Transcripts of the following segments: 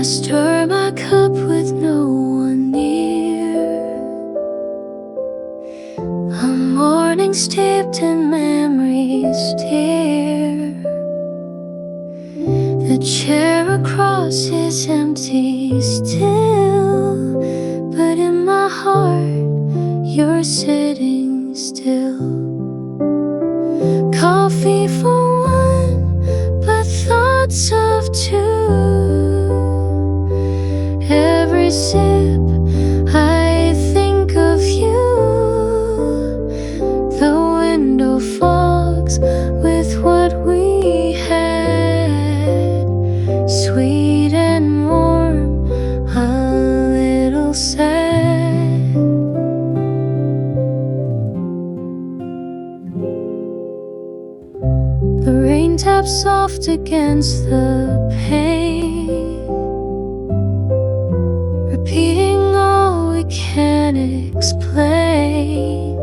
stir my cup with no one near. A morning steeped in memories dear. The chair across is empty still, but in my heart you're sitting still. Coffee for one, but thoughts of two. Every sip I think of you. The window fogs with what we had, sweet and warm, a little sad. The rain taps soft against the pane, repeating all we can't explain.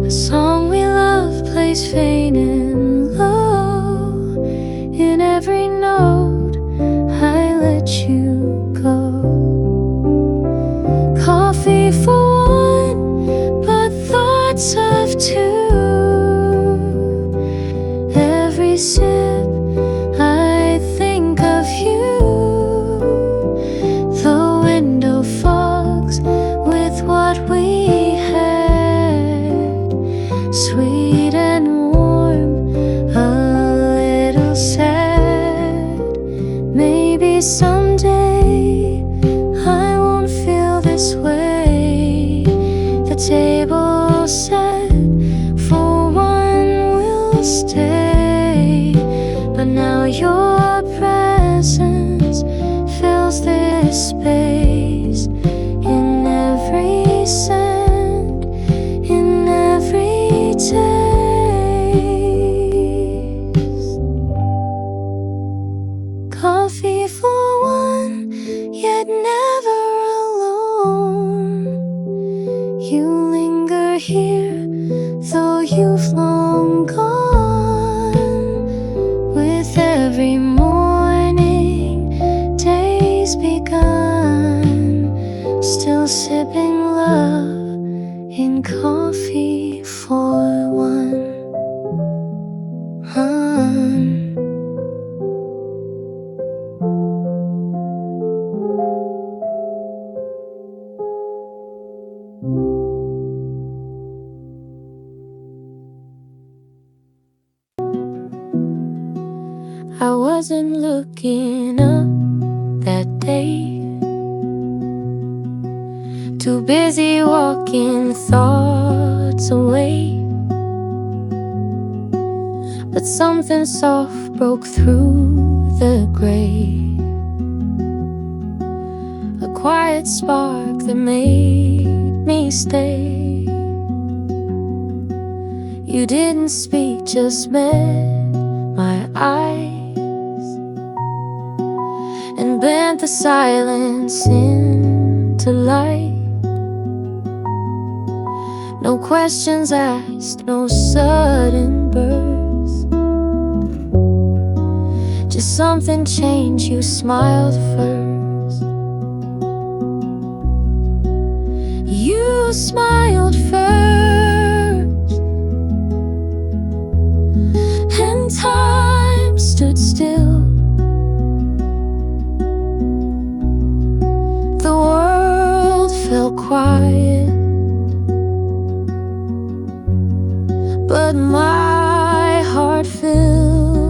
A song we love plays faint and low. In every note I let you go. Coffee for one, but thoughts of two. Every sip I think of you. The window fogs with what we had, sweet and warm, a little sad. Maybe someday I won't feel this way. The table set for one will stay, but now your presence fills this space. In every scent, in every taste. Coffee for one, yet never alone. You linger here, though you've long gone. With every morning, day's begun. Still sipping love in coffee for one. I wasn't looking up that day, too busy walking thoughts away. But something soft broke through the gray, a quiet spark that made me stay. You didn't speak, just met my eyes and bent the silence into light. No questions asked, no sudden burst, just something changed. You smiled first. You smiled first, and time stood still. The world fell quiet, but my heart filled.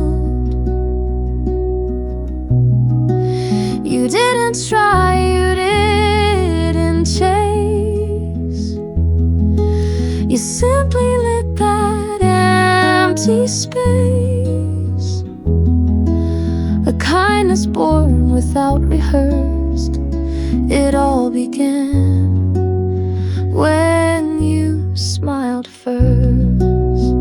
You didn't try, you didn't chase. You simply lit that empty space. A kindness born without rehearsed. It all began when you smiled first.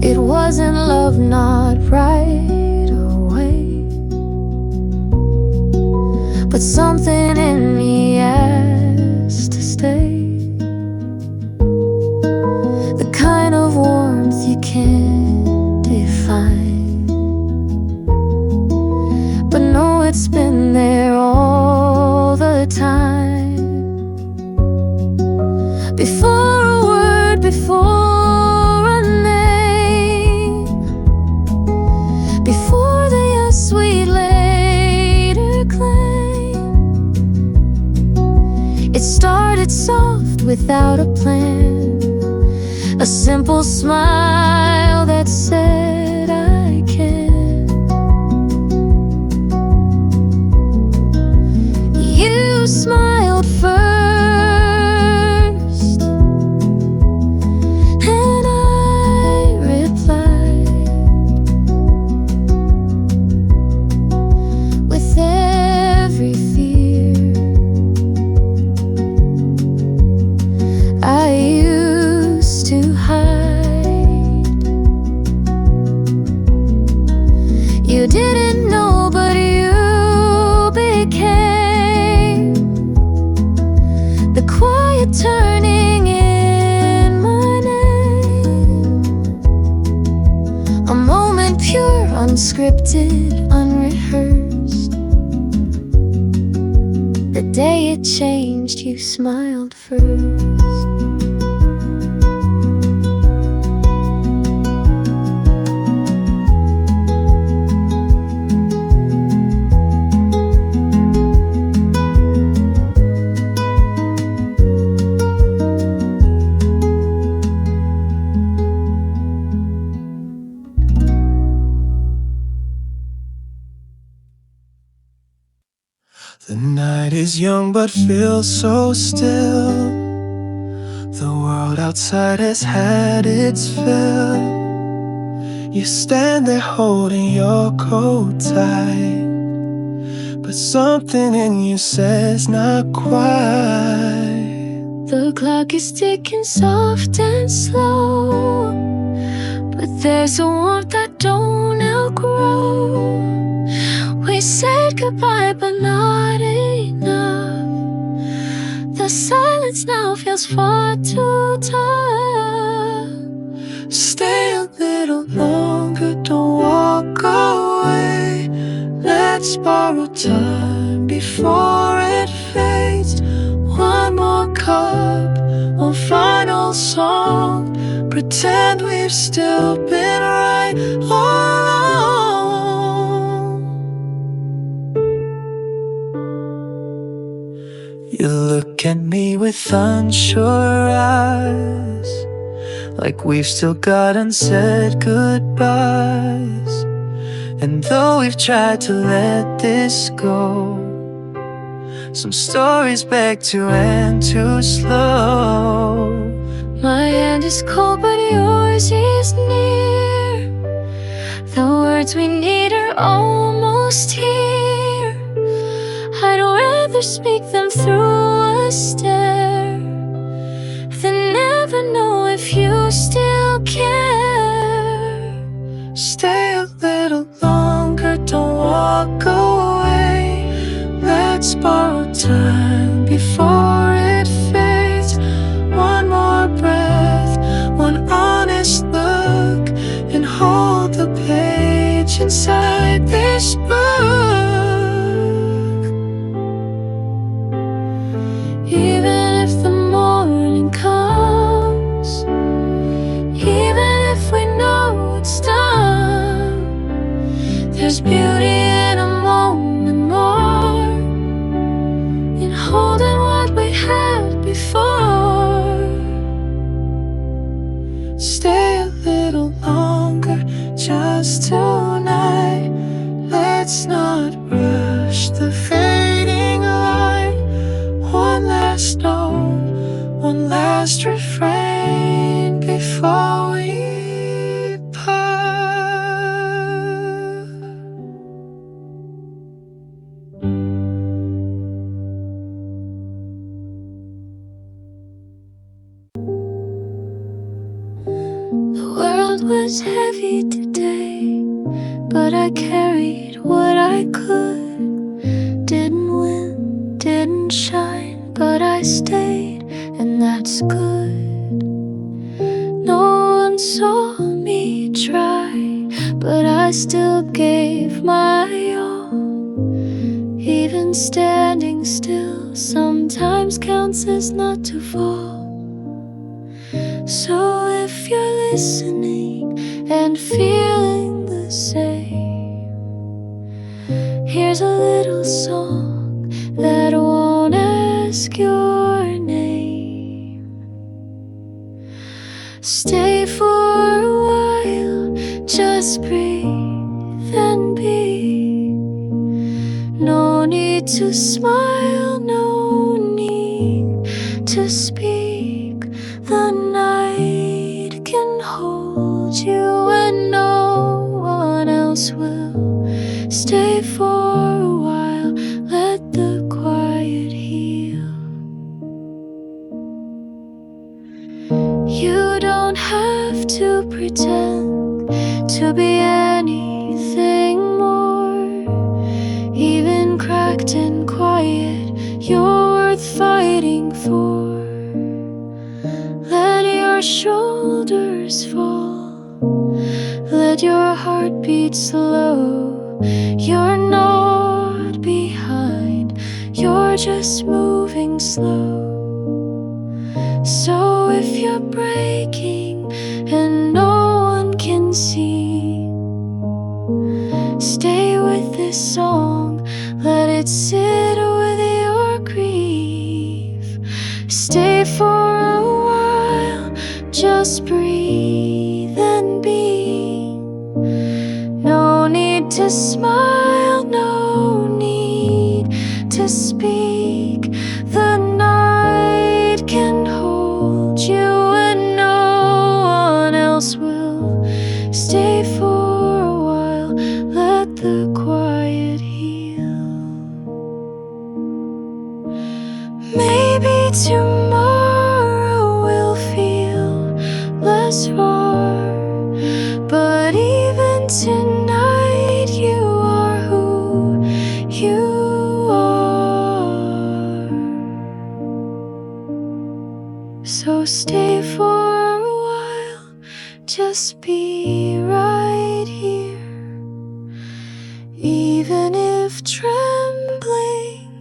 It wasn't love, not right away, but something in me asked to stay. The kind of warmth you can't define. without a plan, a simple smile that said I can. You smiled first, and I replied with every fear I used to hide. You didn't know, but you became the quiet turning in my name. A moment pure, unscripted, unrehearsed. The day it changed, you smiled first. The night is young but feels so still. The world outside has had its fill. You stand there holding your coat tight, but something in you says not quite. The clock is ticking soft and slow, but there's a warmth I don't outgrow. We said goodbye, but not enough. The silence now feels far too tough. Stay a little longer, don't walk away. Let's borrow time before it fades. One more cup, one final song. Pretend we've still been right all along. You look at me with unsure eyes, like we've still got unsaid goodbyes. And though we've tried to let this go, some stories beg to end too slow. My hand is cold, but yours is near. The words we need are almost here. I'd rather speak them through a stare than never know if you still care. Stay a little longer, don't walk away. Let's borrow time before it fades. One more breath, one honest look, and hold the page inside this book. Even if the morning comes, even if we know it's done, there's beauty in a moment more, in holding what we had before. Stay a little longer, just tonight. Let's not rush the fading light. One last note, one last refrain before we part. The world was heavy today, but I carried what I could. Didn't win, didn't shine, but I stayed, and that's good. No one saw me try, but I still gave my all. Even standing still sometimes counts as not to fall. So if you're listening and feeling the same, here's a little song that won't ask your name. just breathe and be. No need to smile, no need to speak. The night can hold you and no one else will. Stay for a while, let the quiet heal. You don't have to pretend to be anything more. Even cracked and quiet, you're worth fighting for. Let your shoulders fall, let your heart beat slow. You're not behind, you're just moving slow. So if you're breaking and no one can see, stay with this song, let it sit with your grief. Stay for a while, just breathe and be. No need to smile, no need to speak. The night can hold you and no one else will. Stay for a while, let the quiet heal. Maybe tomorrow will feel less far, but even tonight you are who you are. So stay for a while, just be right here. Even if trembling,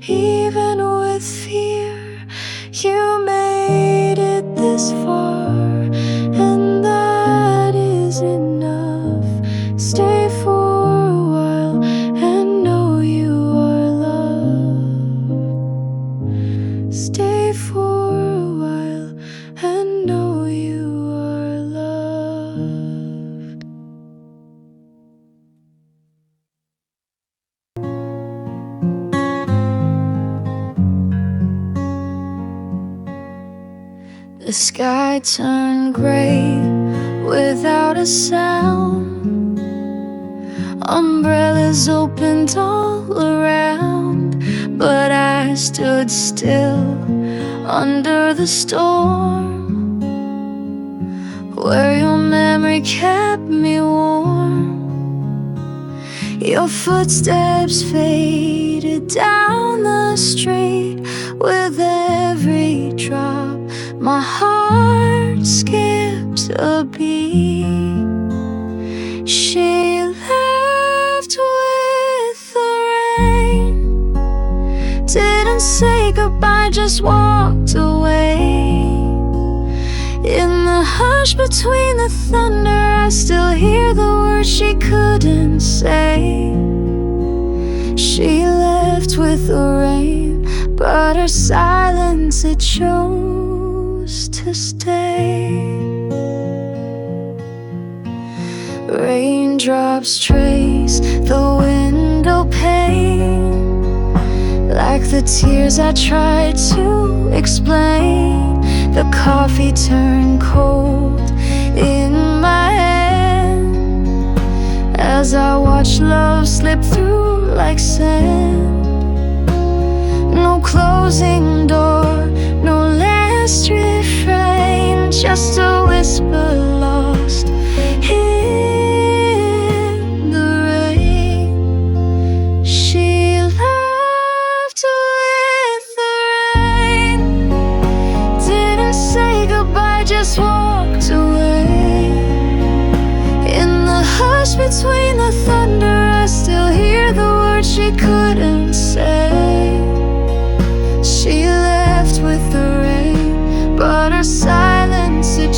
even with fear, you made it this far, and that is enough. Stay for a while and know you are loved. Stay for a while and know you are loved. The sky turned gray without a sound. Umbrellas opened all around, but I stood still under the storm, where your memory kept me warm. Your footsteps faded down the street with every drop. My heart skipped a beat. She left with the rain, didn't say goodbye, just walked away. In the hush between the thunder, I still hear the words she couldn't say. She left with the rain, but her silence, it chose to stay. Raindrops trace the window pane, like the tears I tried to explain. The coffee turned cold in my hand as I watched love slip through like sand. No closing door, no last refrain, just a whisper lost in the rain. She left with the rain, didn't say goodbye, just walked away. In the hush between the thunder, I still hear the words she couldn't say. She left with the rain, but her silence, it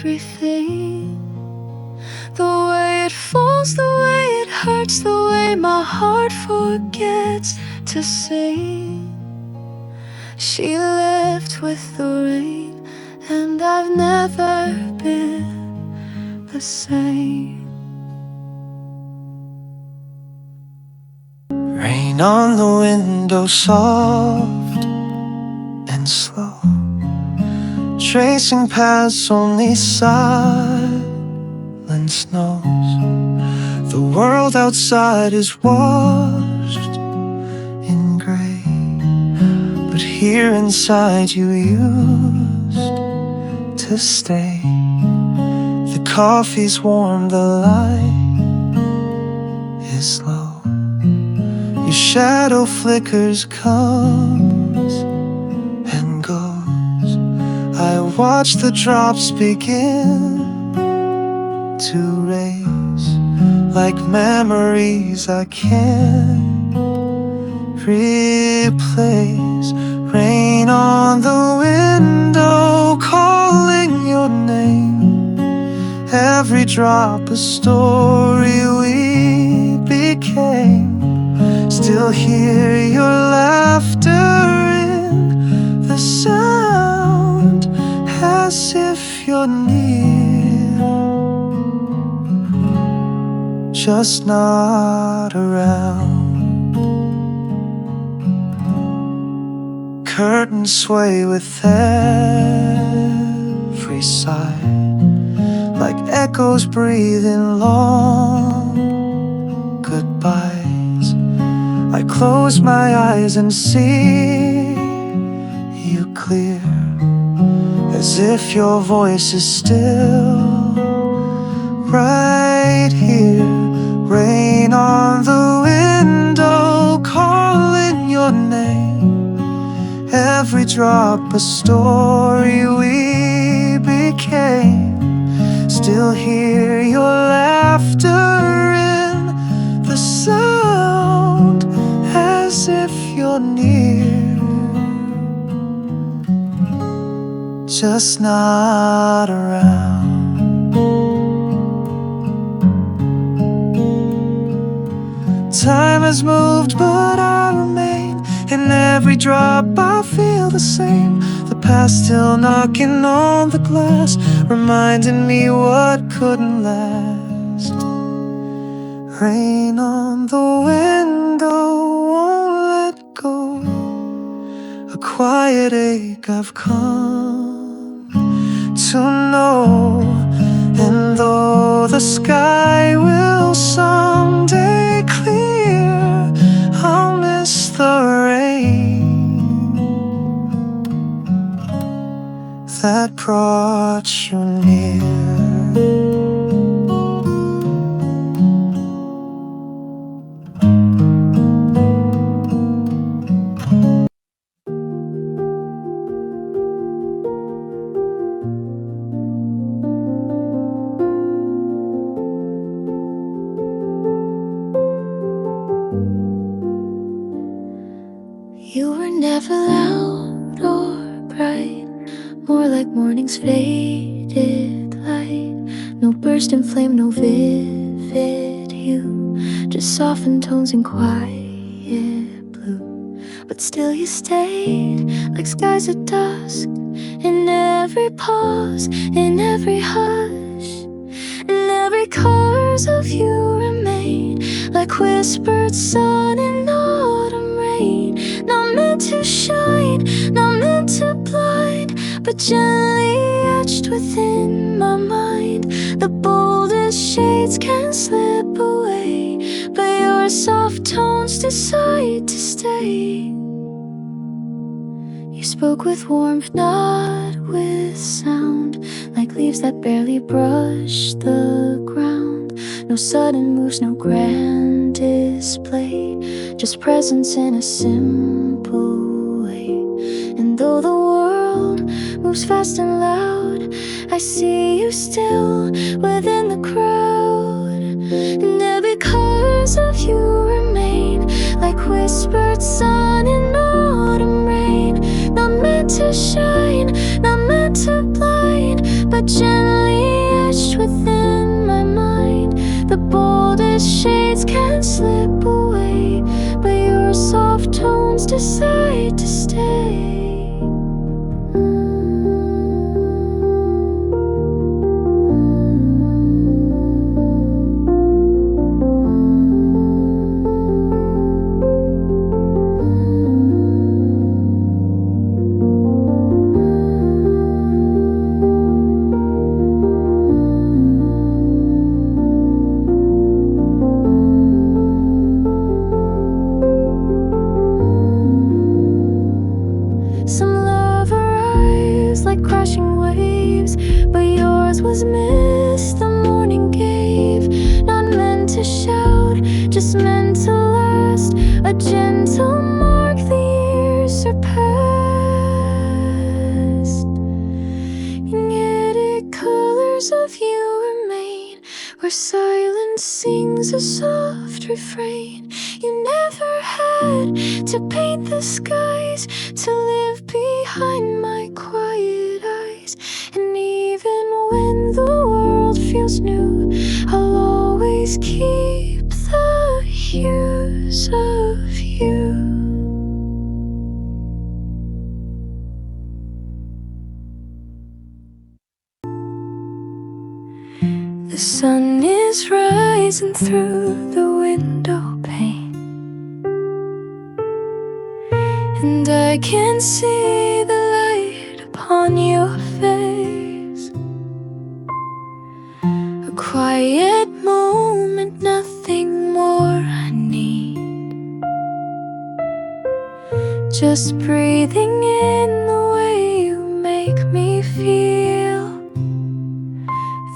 everything. The way it falls, the way it hurts, the way my heart forgets to sing. She left with the rain, and I've never been the same. Rain on the window, soft and slow, tracing paths only silence knows. The world outside is washed in gray, but here inside you used to stay. The coffee's warm, the light is low. Your shadow flickers, comes and goes. I watch the drops begin to race, like memories I can't replace. Rain on the window, calling your name. Every drop a story we became. Still hear your laughter in the sound, as if you're near, just not around. Curtains sway with every sigh, like echoes breathing long goodbyes. I close my eyes and see you clear, as if your voice is still right here. Rain on the window, calling your name. Every drop a story we became. Still hear your laughter in the sound, as if you're near, just not around. Time has moved, but I remain. In every drop I feel the same. The past still knocking on the glass, reminding me what couldn't last. Rain on the window, won't let go. A quiet ache I've come to know. And though the sky will someday clear, I'll miss the rain that brought you near. You were never loud or bright, more like morning's faded light. No burst in flame, no vivid hue, just softened tones and quiet blue. But still you stayed, like skies at dusk, in every pause, in every hush, in every chorus of you remain, like whispered sun in autumn rain. Not meant to shine, not meant to blind, but gently etched within my mind. The boldest shades can slip away, but your soft tones decide to stay. You spoke with warmth, not with sound, like leaves that barely brush the ground. No sudden moves, no grand display, just presence in a simple way. And though the world moves fast and loud, I see you still within the crowd. And every chorus of you remain, like whispered sun in autumn rain. Not meant to shine, not meant to blind, but gently just decide to stay. Some love arrives like crashing waves, but yours was mist the morning gave. Not meant to shout, just meant to last. A gentle mark the years surpassed. And yet it colors of you remain, where silence sings a soft refrain. You never had to paint the skies, to live behind my quiet eyes. And even when the world feels new, I'll always keep the hues of you. The sun is rising through the window pane, and I can see the light upon your face. A quiet moment, nothing more I need. Just breathing in the way you make me feel.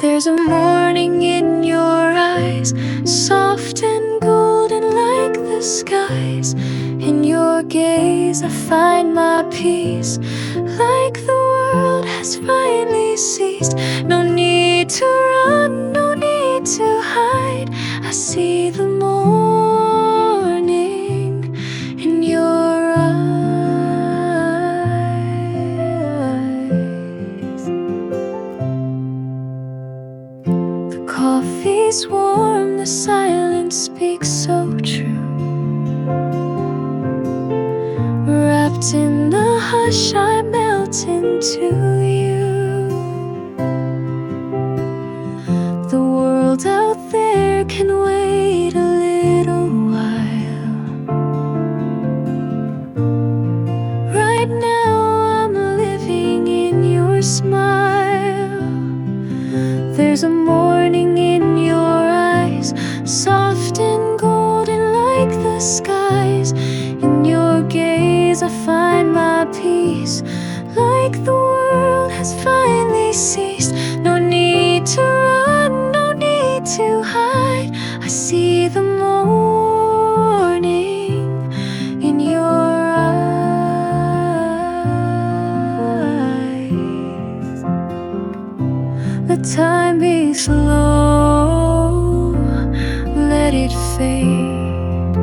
There's a morning in your eyes, soft and golden like the skies. In your gaze I find my peace, like the world has finally ceased. No need to run, no need to hide. I see the morning in your eyes. The coffee's warm, the silence speaks so true. Wrapped in the hush, I melt into you. The world out there can wait a little while. Right now I'm living in your smile. There's a morning in your eyes, soft and golden like the skies. In your gaze I find my peace, like the world has finally ceased. No need to run, no need to hide. I see the morning in your eyes. Let time be slow, let it fade.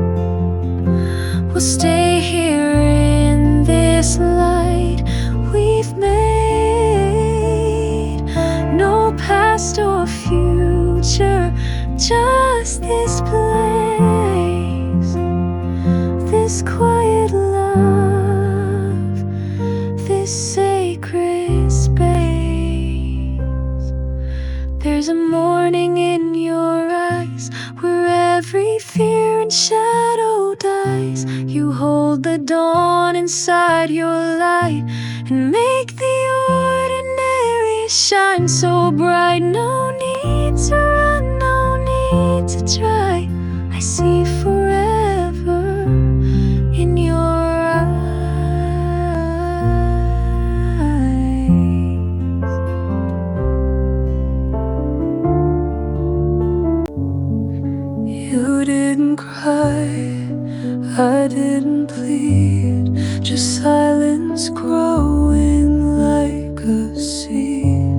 We'll stay here in this light we've made. No past or future, just this place, this quiet love, this sacred space. There's a morning in your eyes, where every fear and shadow dies. You hold the dawn inside your light, and make the ordinary shine so bright. No need to run, no need to try. I see forever in your eyes. You didn't cry, I didn't plead, just silence growing like a seed.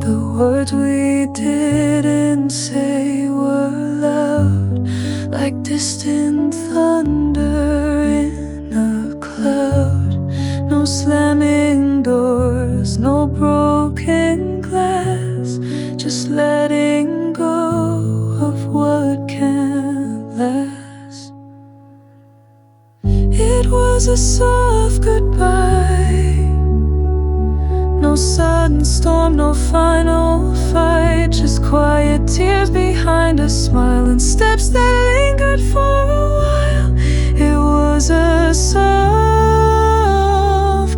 The words we didn't say were loud, like distant thunder in a cloud. No slamming doors, no broken glass, just letting go of what can't last. It was was a soft goodbye. No sudden storm, no final fight, just quiet tears behind a smile and steps that lingered for a while. It was a soft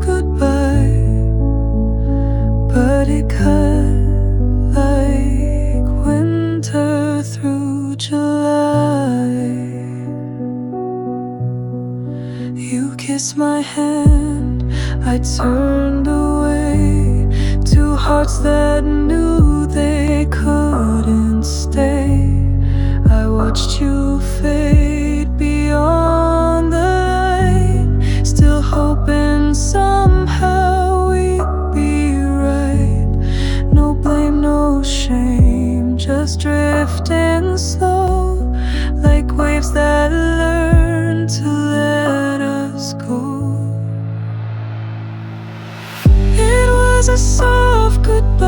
goodbye, but it cut like winter through July. You kissed my hand, I turned away. Two hearts that knew they couldn't stay. I watched you fade beyond the light, still hoping somehow we'd be right. No blame, no shame, just drifting slow, like waves that learn to let us go. It was a soft goodbye.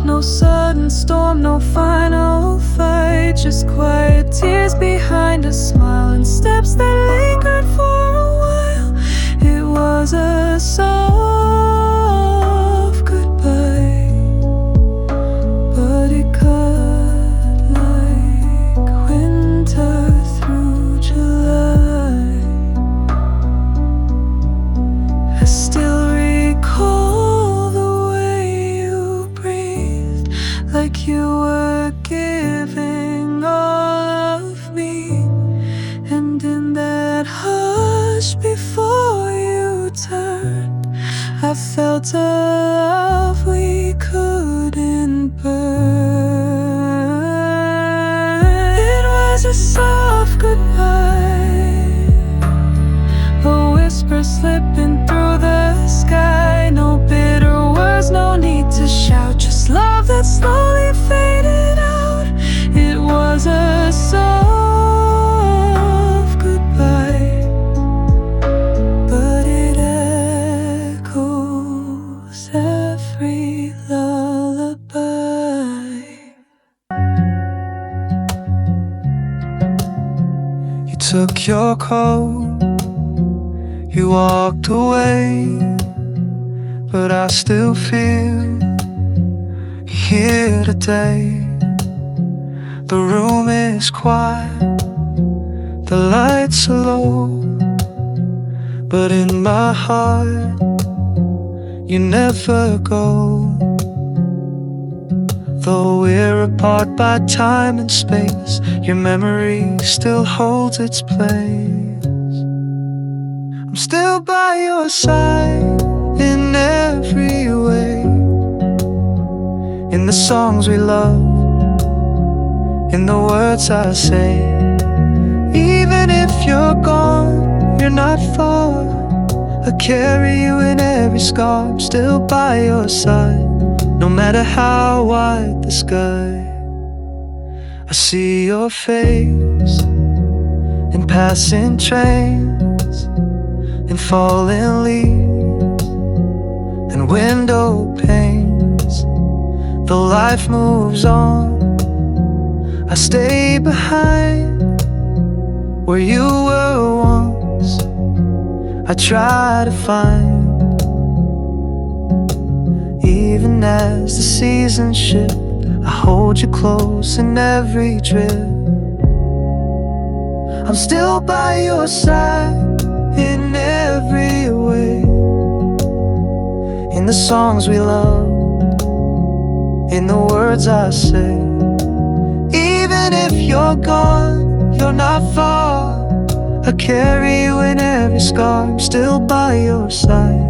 No sudden storm, no final fight, just quiet tears behind a smile and steps that lingered for a while. It was a soft goodbye, but it cut like winter through July. I still recall the way you breathed, like you were giving all of me. And in that hush before you turned, I felt a love we couldn't burn. It was a soft goodbye, a whisper slipping through the sky. No bitter words, no need to shout, just love that slowly faded out. It was a soft goodbye, but it echoes every lullaby. You took your coat, you walked away, but I still feel here today. The room is quiet, the lights are low, but in my heart you never go. Though we're apart by time and space, your memory still holds its place. I'm still by your side in every way, in the songs we love, in the words I say. Even if you're gone, you're not far, I carry you in every scar. I'm still by your side, no matter how wide the sky. I see your face in passing trains, in falling leaves and window panes. The life moves on, I stay behind where you were once. I try to find, even as the seasons shift, I hold you close in every drift. I'm still by your side in every way, in the songs we love, in the words I say. Even if you're gone, you're not far, I carry you in every scar. I'm still by your side,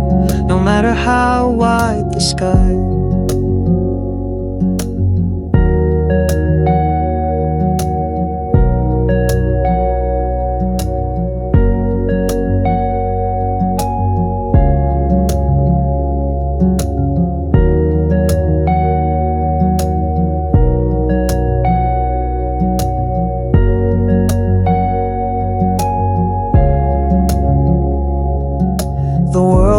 no matter how wide the sky.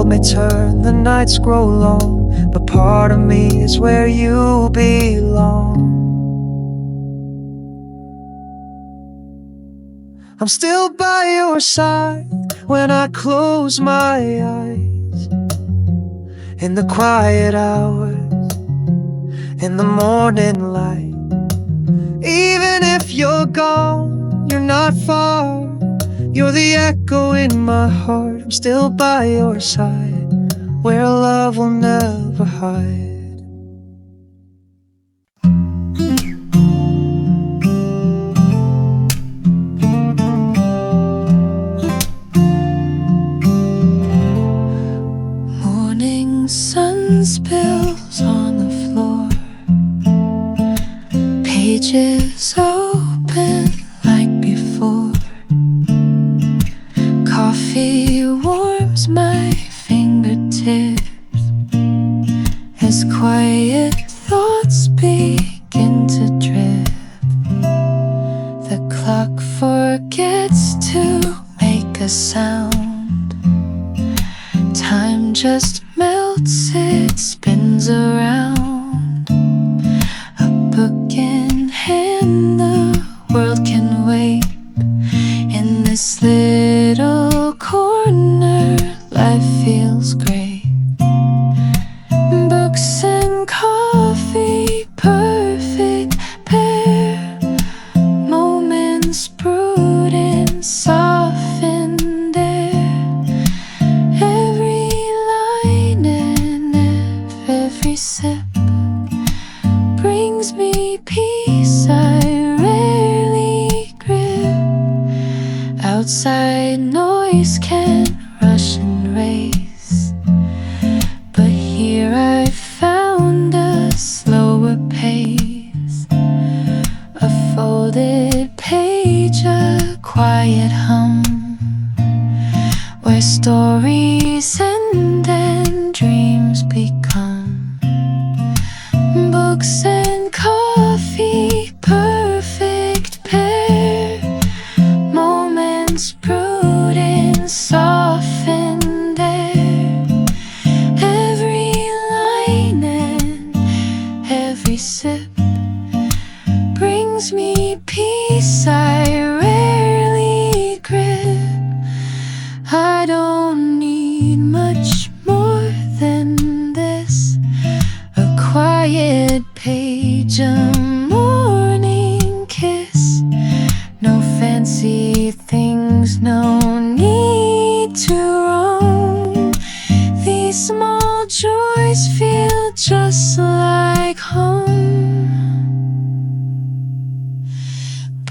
May turn, the nights grow long, but part of me is where you belong. I'm still by your side when I close my eyes. In the quiet hours, in the morning light. Even if you're gone, you're not far. You're the echo in my heart. I'm still by your side, where love will never hide. Morning sun spills on the floor, pages open like before. Coffee warms my fingertips as quiet thoughts begin to drift. The clock forgets to make a sound. Time just melts, it spins around. A book in hand, the world can wait. In this little corner, life feels great. Books and coffee, perfect pair. Moments brewed in softened air. Every line and every sip brings me peace I rarely grip. Outside noise can rush and race, but here I found a slower pace. A folded page, a quiet hum, where stories end and dreams become. Books and coffee, perfect pair. Moments brewed in softened air. Every line and every sip brings me peace I rarely grip. I don't need much more than this. A quiet page, a morning kiss. No fancy things, no need to roam. These small joys feel just like home.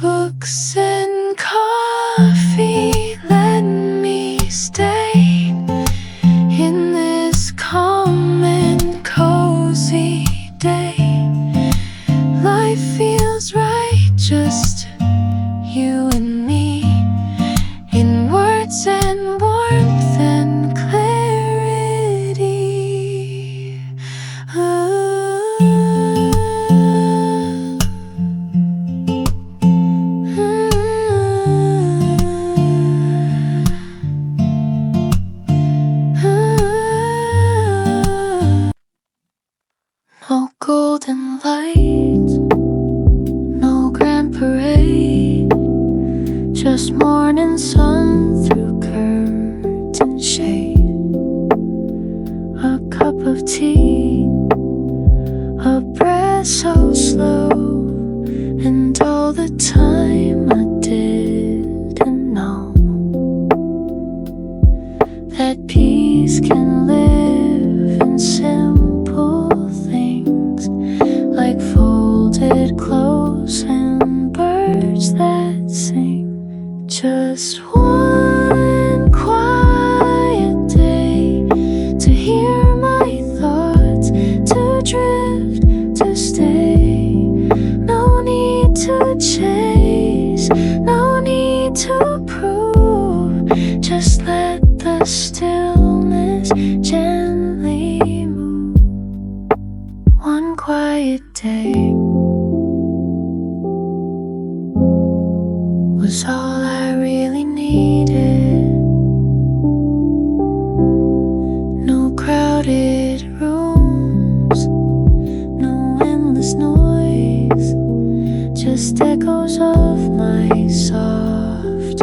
Books and coffee, let me stay in this calm and cozy day. Life feels right, just you and me, in words and warmth and clarity. No golden lights, no grand parade, just morning sun through curtain shade. A cup of tea, a breath so slow, and all the time I didn't know that peace can live in simple things, like folded clothes and birds that sing. Just one quiet day to hear my thoughts, to drift, to stay. No need to chase, no need to prove. Just let the stillness gently move. One quiet day was all I really needed. No crowded rooms, no endless noise, just echoes of my soft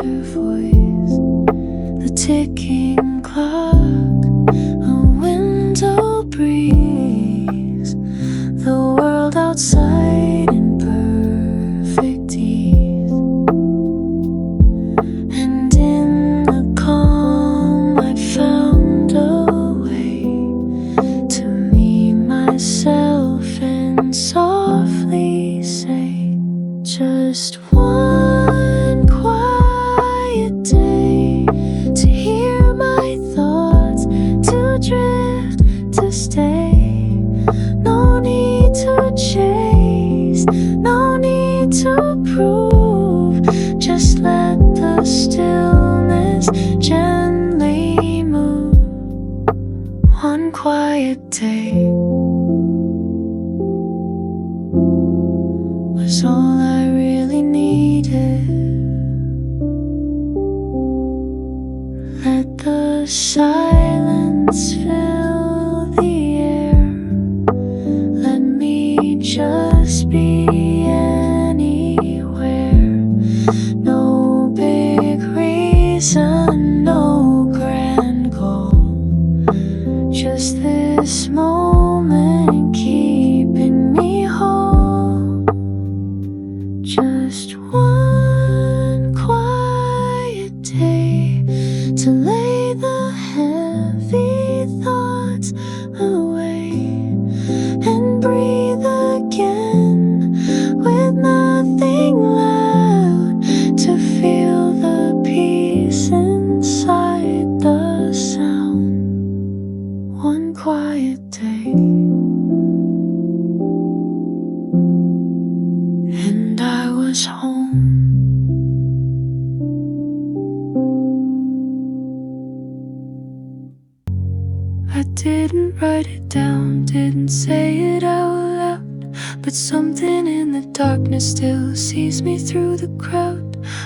quiet day was all I really needed. Let the silence fill the air. Let me just be anywhere. No big reason, no grand goal. Just this moment keeping me whole. Just one quiet day to lay the heavy thoughts away and breathe again with nothing loud, to feel the peace inside the sound. One quiet day, and I was home. I didn't write it down, didn't say it out loud, but something in the darkness still sees me through the crowd.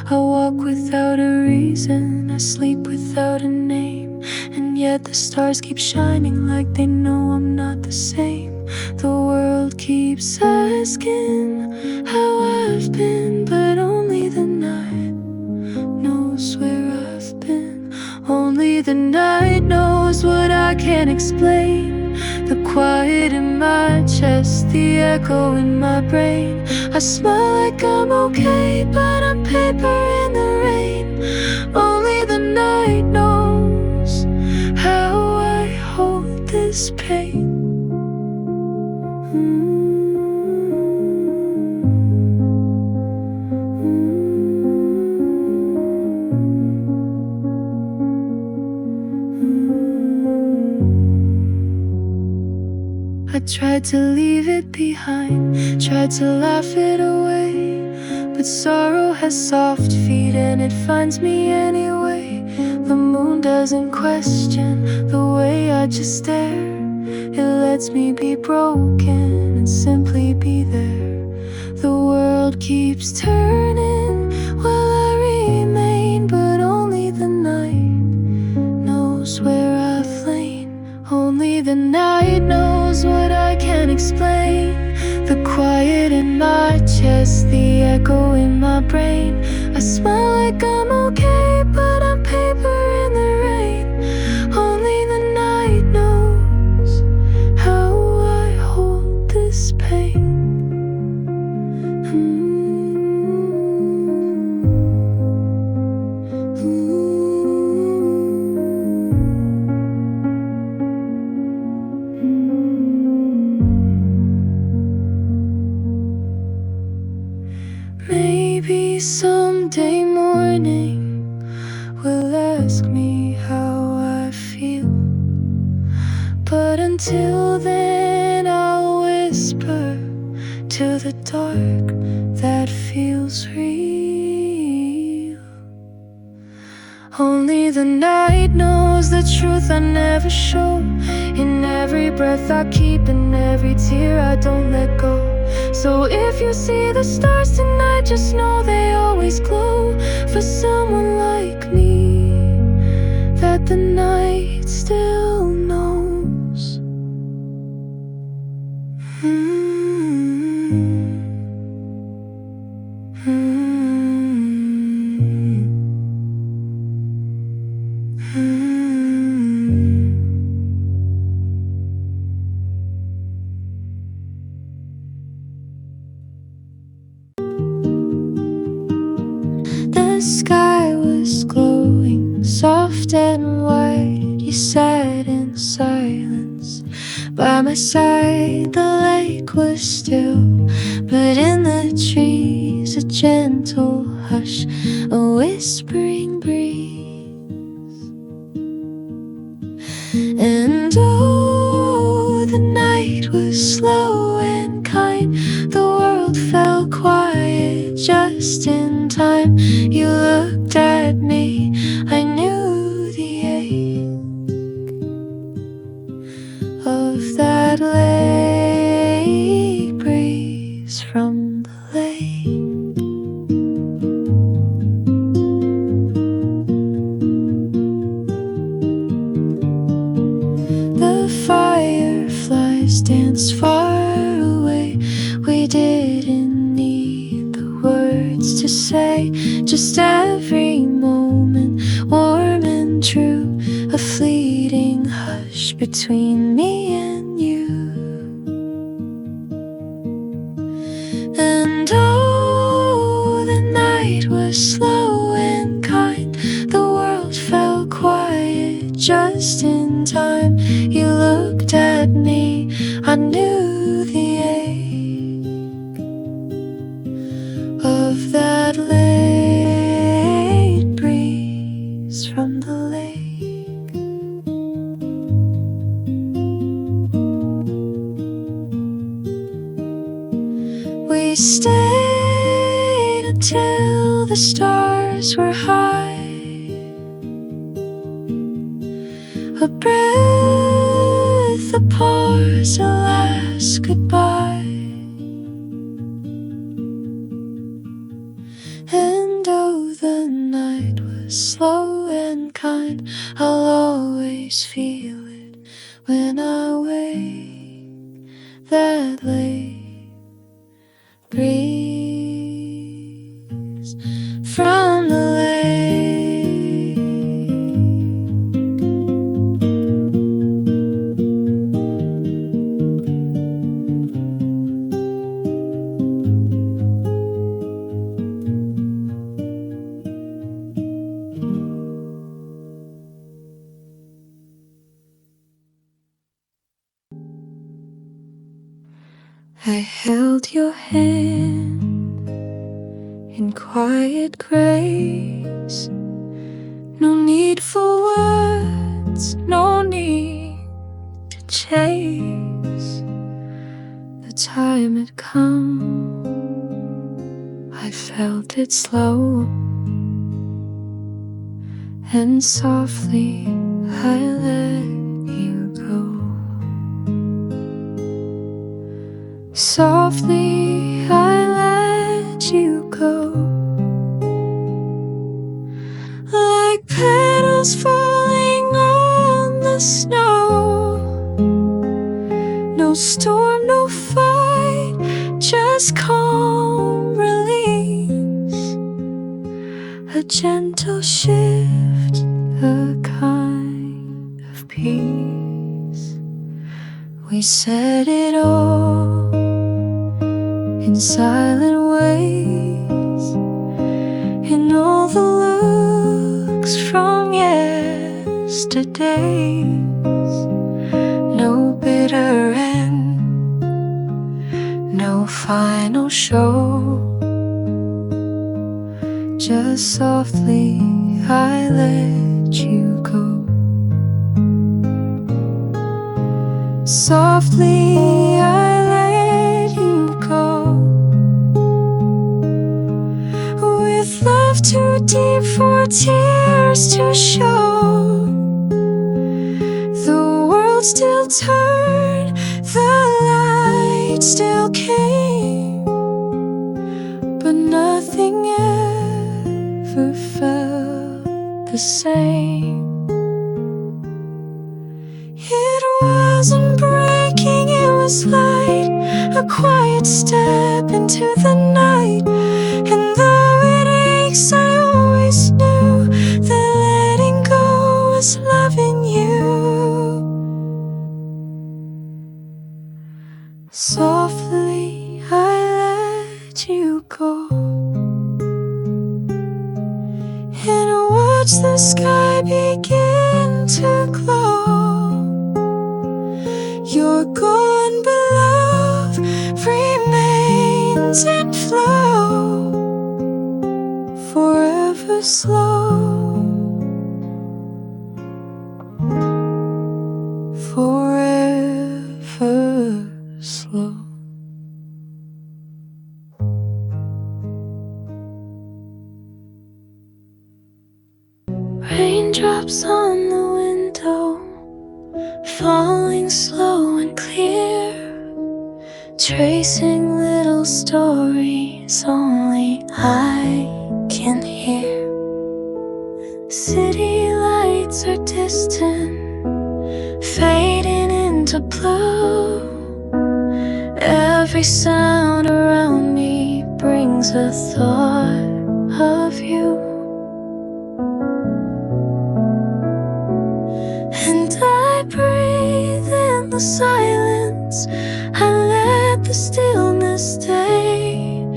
I walk without a reason, I sleep without a name, and yet the stars keep shining like they know I'm not the same. The world keeps asking how I've been, but only the night knows where I've been. Only the night knows what I can't explain. The quiet in my chest, the echo in my brain. I smile like I'm okay, but I'm paper in the rain. Only the night knows how I hold this pain. I tried to leave it behind, tried to laugh it away, but sorrow has soft feet and it finds me anyway. The moon doesn't question the way I just stare. It lets me be broken and simply be there. The world keeps turning while I remain, but only the night knows where I've lain. Only the night knows what I can't explain. The quiet in my chest, the echo in my brain. I smile like I'm okay, but I'm paper in the rain. Only the night knows how I hold this pain. Maybe someday morning will ask me how I feel, but until then I'll whisper to the dark that feels real. Only the night knows the truth I never show. In every breath I keep, in every tear I don't let go. So if you see the stars tonight, just know they always glow. For someone like me, that the night still knows. The sky was glowing, soft and white. You sat in silence by my side. The lake was still, but in the trees a gentle hush, a whispering breeze. And oh, the night was slow and kind. The world fell quiet just in time. You looked at me, I knew the ache far away. We didn't need the words to say, just every moment warm and true, a fleeting hush between me and you. And oh, the night was slow and kind, the world fell quiet just in time. You looked at me, I knew the ache of that late breeze from the lake. We stayed until the stars were high, a breath, a pause, a last goodbye. And oh, the night was slow and kind, I'll always feel it when I wake. That late breeze from the lake. I held your hand in quiet grace. No need for words, no need to chase. The time had come, I felt it slow, and softly I let you go. Softly I let you go, like petals falling on the snow. No storm, no fight, just calm release. A gentle shift, a kind of peace. We said it all in silent ways, in all the looks from yesterdays. No bitter end, no final show. Just softly I let you go. Softly I let you go, with love too deep for tears to show. The world still turned, the light still came, but nothing ever felt the same. It wasn't breaking, it was light, a quiet step into the night. And though it aches, I always knew that letting go was loving you. Softly I let you go, and watch the sky begin to glow. You're gone, but love remains and flow, forever slow, forever slow. Raindrops on the window, falling slow and clear, tracing little stories only I can hear. City lights are distant, fading into blue. Every sound around me brings a thought of you. And I breathe in the silence, I let the stillness stay.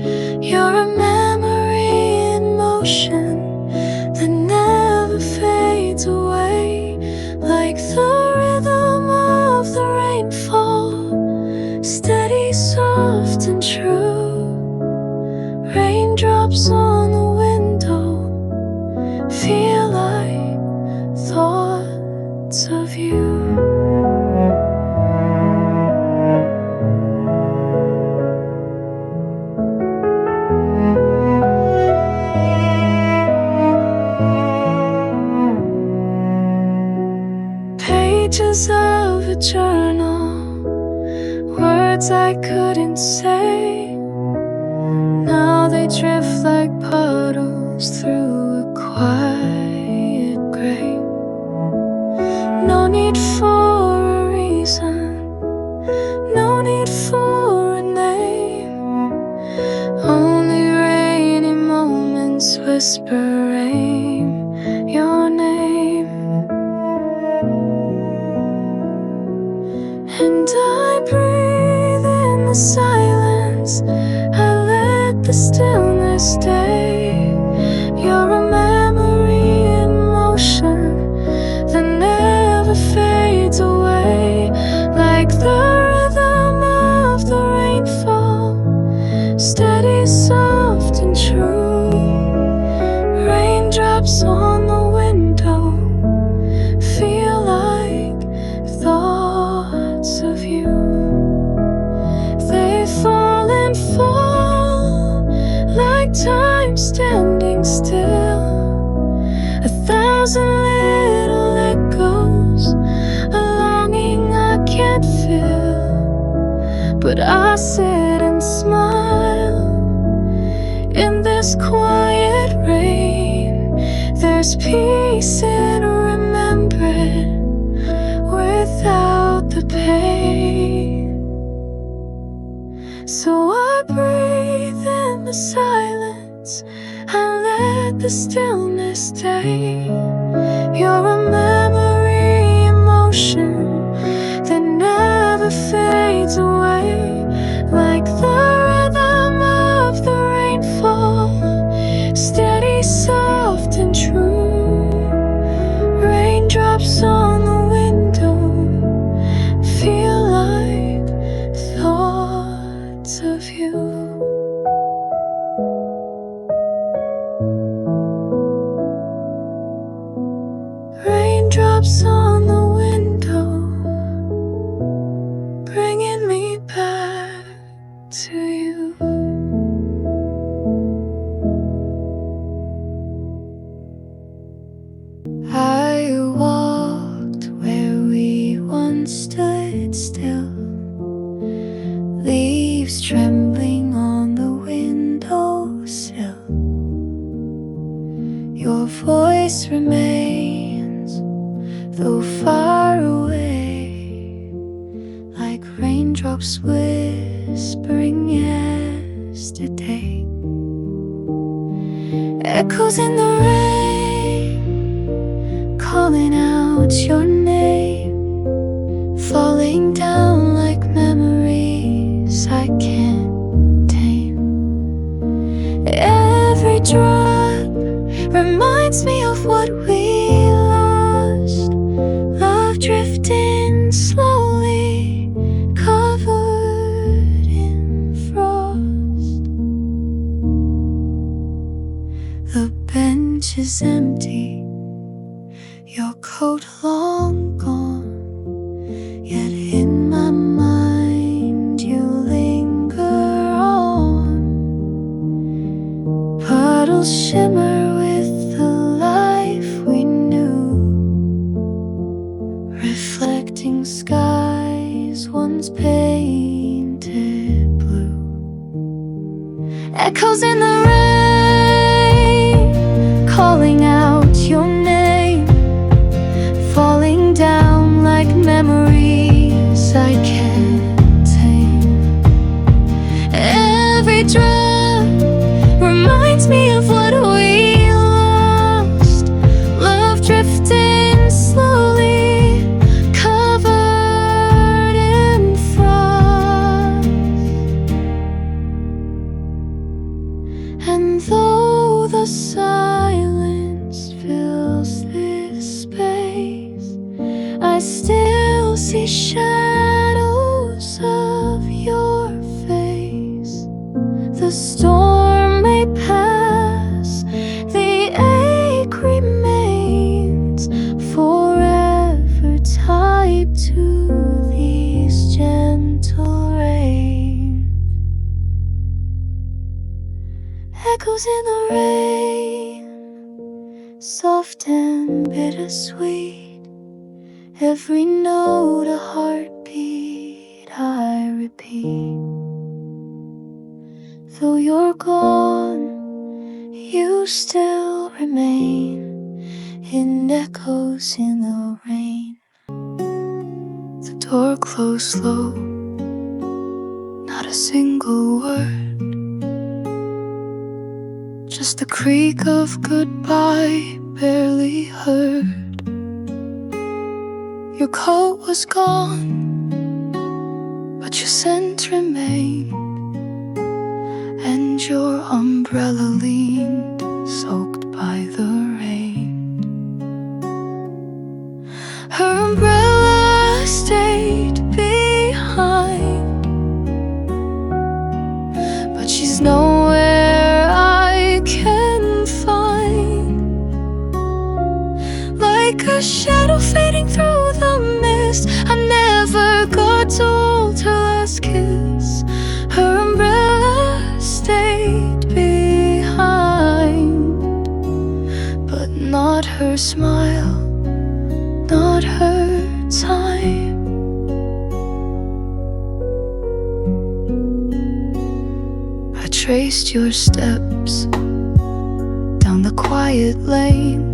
You're a memory in motion that never fades away, like the rhythm of the rainfall, steady, soft and true. Raindrops on the window feel like thoughts of you. Pages of a journal, words I couldn't say. Now they drift like puddles through a quiet grave. No need for a reason, no need for a name. Only rainy moments whisper your name. And I breathe in the silence, I let the stillness stay. You're a memory in motion that never fades away, like the rhythm of the rainfall, steady, soft and true. Raindrops on the window feel like thoughts of you. They fall and fall like time standing still. 1,000 little echoes, a longing I can't feel. But I sit and smile in this quiet rain. There's peace in remembering without the pain. So I breathe in the silence, I let the stillness stay. You're a memory in motion that never fades away, like the rhythm of the rainfall, steady, soft and true. Raindrops on the window feel like thoughts of you. Raindrops on the window, bringing me back to you. I walked where we once stood still, leaves trembling on the windowsill. Your voice remains, though far away, like raindrops whispering yesterday. Echoes in the rain, calling out your name, falling down like memories I can't tame. Every drop reminds me of what we lost, love drifting slowly, covered in frost. The bench is empty, your coat long gone, yet in my mind you linger on. Puddles shimmer with the life we knew, reflecting skies once painted blue. Echoes in the rain, calling out your name, falling down like memories I can't tame. drug reminds me of what we lost. Love drifting slowly, covered in frost. And though the silence fills this space, I still see shadows of your face. The storm may pass, the ache remains, forever tied to these gentle rain. Echoes in the rain, soft and bittersweet. Every note a heartbeat I repeat. Though you're gone, you still remain in echoes in the rain. The door closed slow, not a single word, just the creak of goodbye barely heard. Your coat was gone, but your scent remained, and your umbrella leaned, soaked by the rain. Her umbrella stayed behind, but she's nowhere I can find. Like a shadow fading through the mist, I never got to hold her last kiss. Her umbrella stayed behind, but not her smile, not her time. I traced your steps down the quiet lane,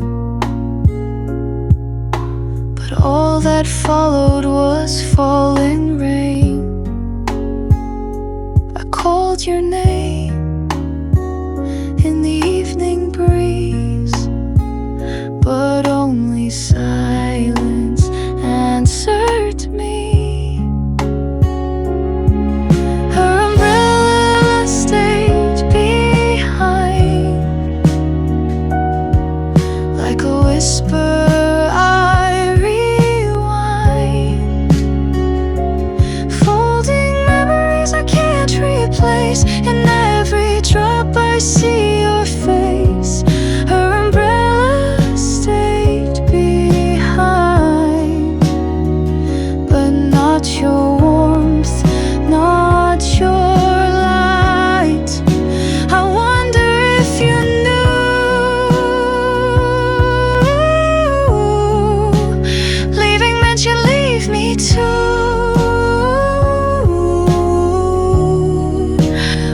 but all that followed was falling rain. I called your name in the evening breeze, but only silence answered me. Her umbrella stayed behind, like a whisper I rewind, folding memories I can't replace. In every drop I see your face. Her umbrella stayed behind, but not your warmth, not your light. I wonder if you knew leaving meant you leave me too.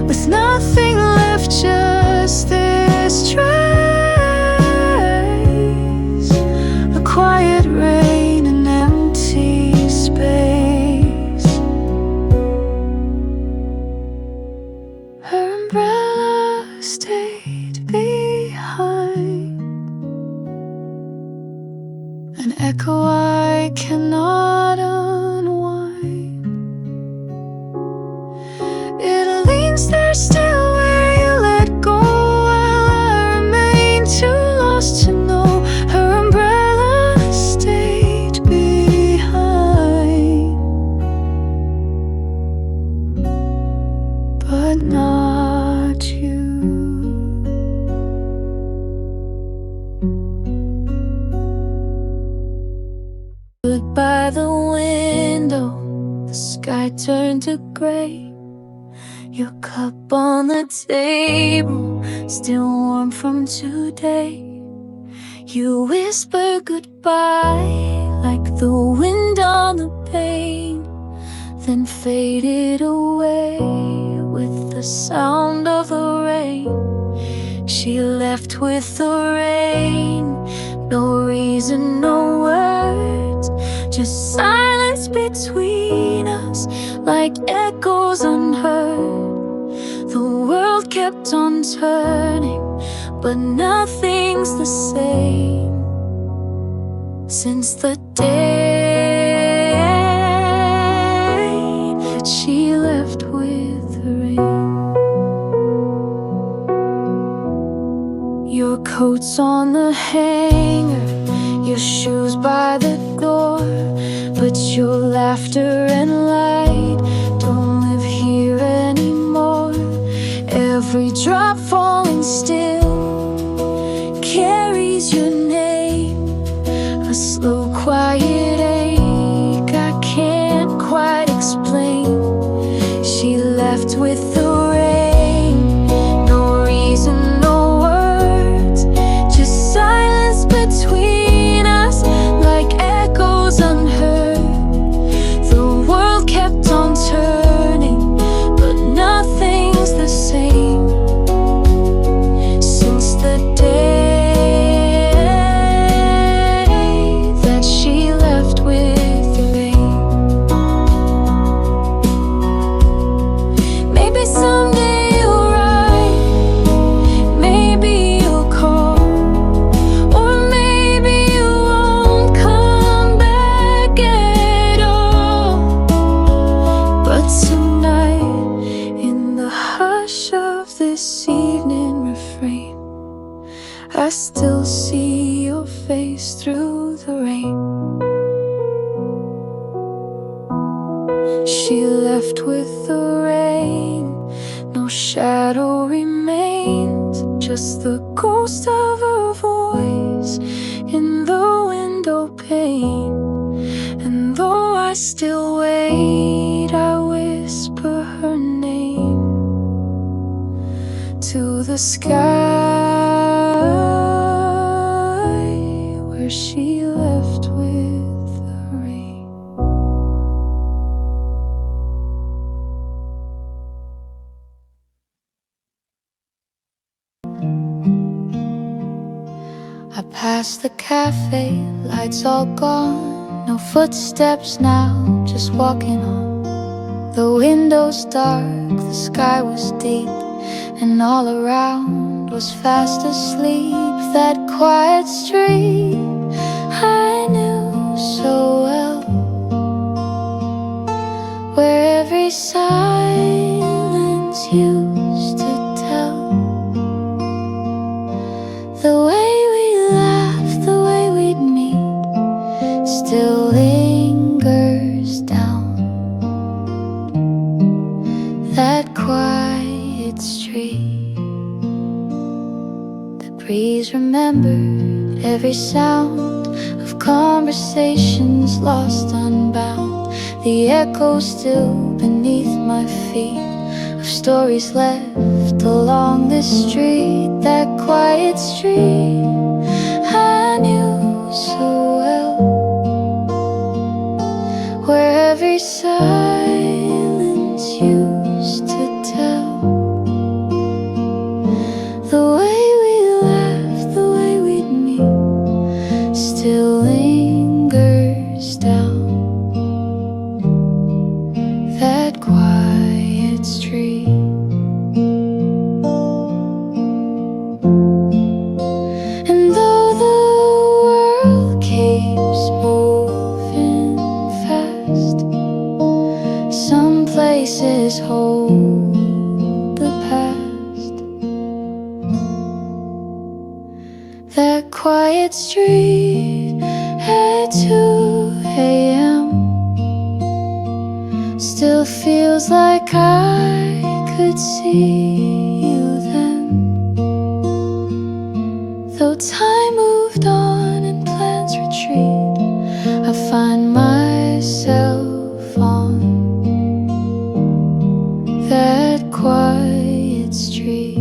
With nothing left, just this trace, a quiet rain, an empty space. Her umbrella stayed behind, an echo I cannot unwind. It leans there still where you let go, while I remain too lost to know. Her umbrella stayed behind, but not you. Stood by the window, the sky turned to gray. Your cup on the table, still warm from today. You whisper goodbye like the wind on the pane, then faded away with the sound of the rain. She left with the rain, no reason, no words, just silence between us like echoes unheard. The world on turning, but nothing's the same since the day that she left with the rain. Your coat's on the hanger, your shoes by the door, but your laughter and light don't live here anymore. Every drop falling still carries your name, a slow quiet ache I can't quite explain. She left with the rain, no reason, no words, just silence between us like echoes unheard. The world kept on turning, but nothing's the same since the day that she left with the rain. Maybe someday you'll write, maybe you'll call, or maybe you won't come back at all. But tonight, in the hush of this evening refrain, I still see your face through the rain. She left with the rain, no shadow remains, just the ghost of her voice in the window pane. And though I still wait, I whisper her name to the sky where she left with the rain. I passed the cafe, lights all gone, no footsteps now, just walking on. The windows dark, the sky was deep, and all around was fast asleep. That quiet street I knew so well, where every silence used to tell the way we laughed, the way we'd meet, still lingers down that quiet street. The breeze remembered every sound of conversations lost unbound, the echoes still beneath my feet of stories left along this street. That quiet street I knew so well, where every silence used to tell the way we laughed, the way we'd meet, still lingers down that quiet street. And though the world keeps moving fast, some places hold the past. That quiet street at 2 a.m. still feels like I could see you then. Though time moved on and plans retreat, I find myself on that quiet street.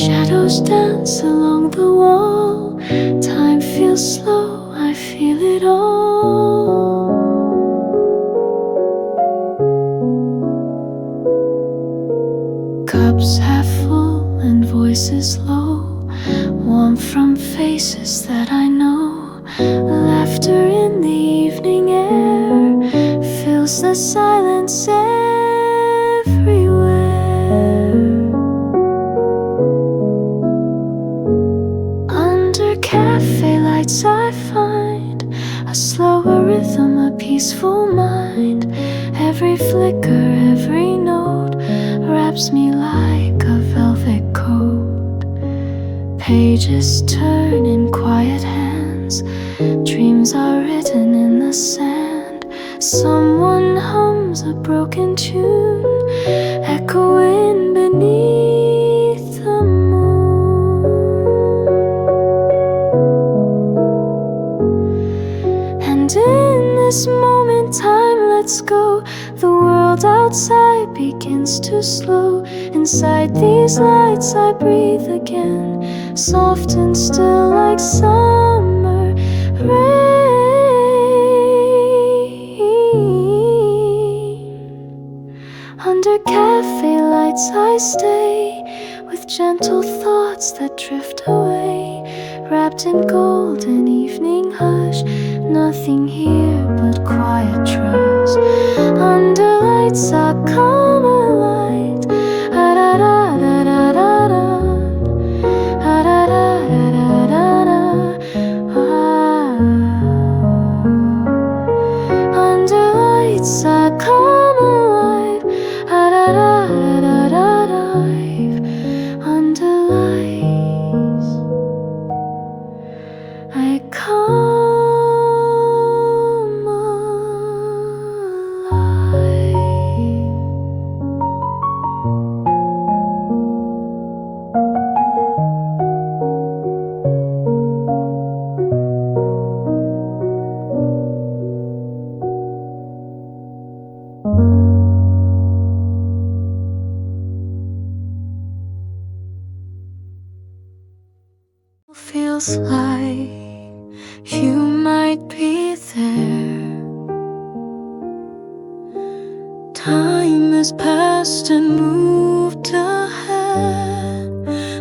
Shadows dance along the wall. Time feels slow, I feel it all. Cups half full and voices low, warm from faces that I know. Laughter in the evening air fills the silence everywhere. Under cafe lights I find a slower rhythm, a peaceful mind. Every flicker, every note wraps me like a velvet coat. Pages turn in quiet hands, dreams are written in the sand. Someone hums a broken tune, echoing beneath the moon. And in this moment time lets go. The world outside begins to slow. Inside these lights I breathe again, soft and still like summer rain. Under cafe lights I stay, with gentle thoughts that drift away. Wrapped in golden evening hush, nothing here but quiet trust. Under lights I come alight. Ah-da-da-da-da-da-da. Ah-da-da-da-da-da-da. Ah. Under lights I come alive. Ah-da-da-da-da-da-da. Under lights I come alive. Feels like you might be there. Time has passed and moved ahead,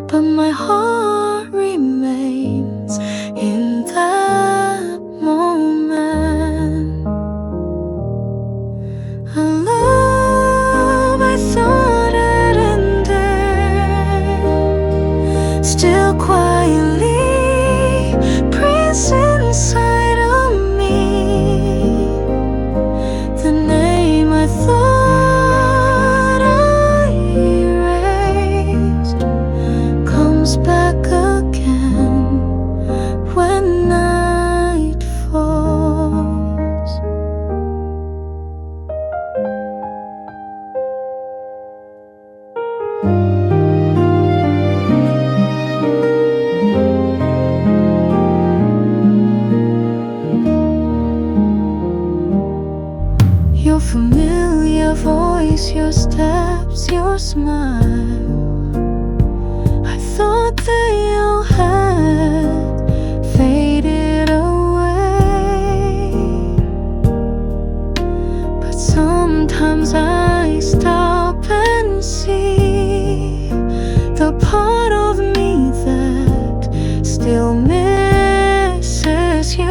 but my heart remains in that moment. A love I thought had ended, still quietly inside of me. The name I thought I erased comes back again when night falls. Your familiar voice, your steps, your smile, I thought they all had faded away. But sometimes I stop and see the part of me that still misses you.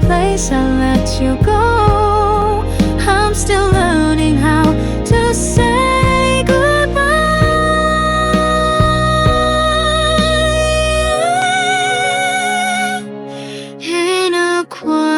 Place I let you go, I'm still learning how to say goodbye. In a one.